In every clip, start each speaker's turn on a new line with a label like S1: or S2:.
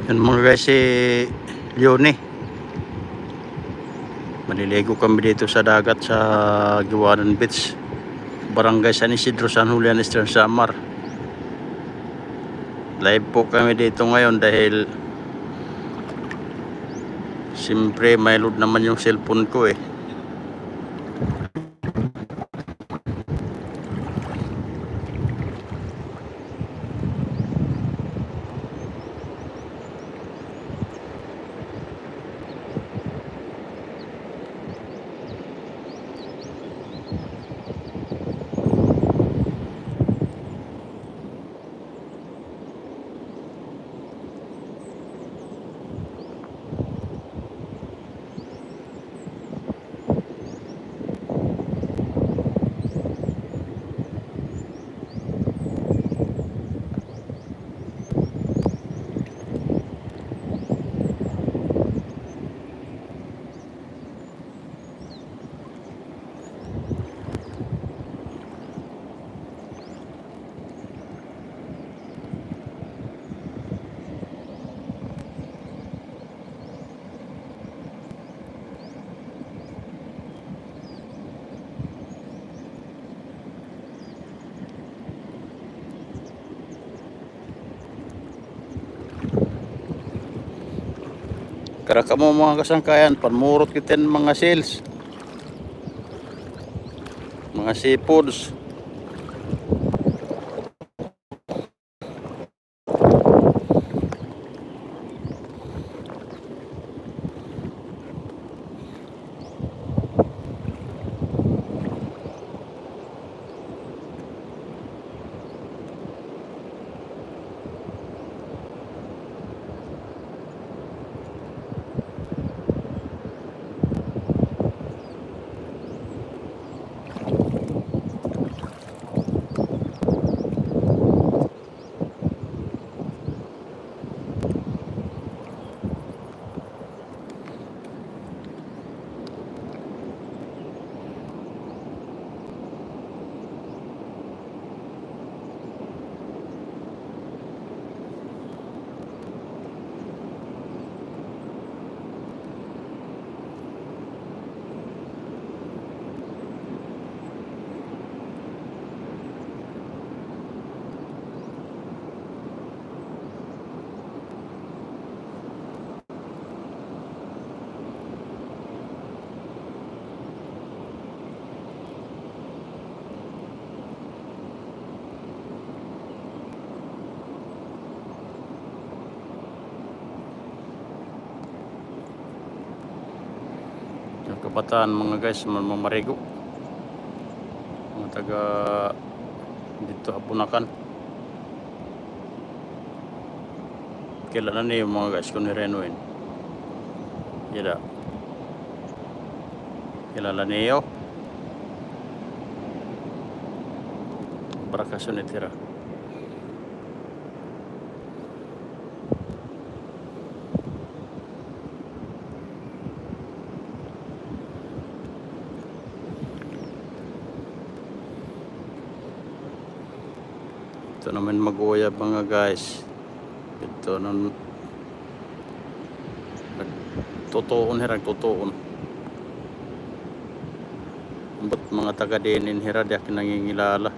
S1: Yun mga guys, si Leone. Maliligo kami dito sa dagat sa Giwanan Beach, Barangay San Isidro, San Julian, Eastern Samar. Live po kami dito ngayon dahil siyempre may load naman yung cellphone ko eh. Karaka mo mga kasangkayan, panmurot kitin mga sales, mga seafoods. Yung kabataan mga guys, mamarigo, mga taga dito Apunakan. Kailan na yung mga guys kung nirenuin yada kilala niyo Barakason itira. Ito naman mag-uyab mga guys. Ito nang nagtutuon hirag tutuon. Ambot mga taga dinin hirad yak nangingilala.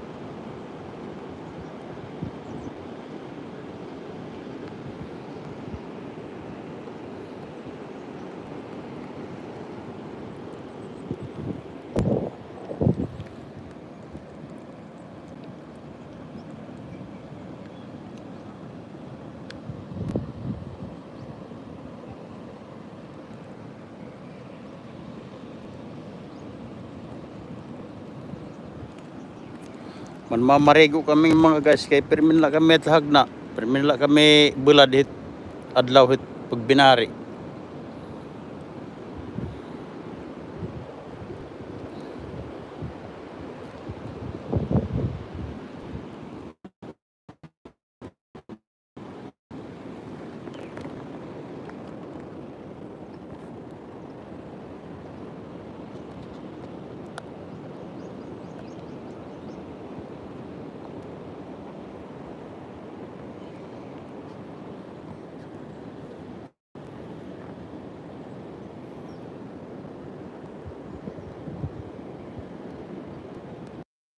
S1: Manmamarigo kami mga guys kay permin la kami at hagna, permin la kami bulad hit adlaw hit pagbinari.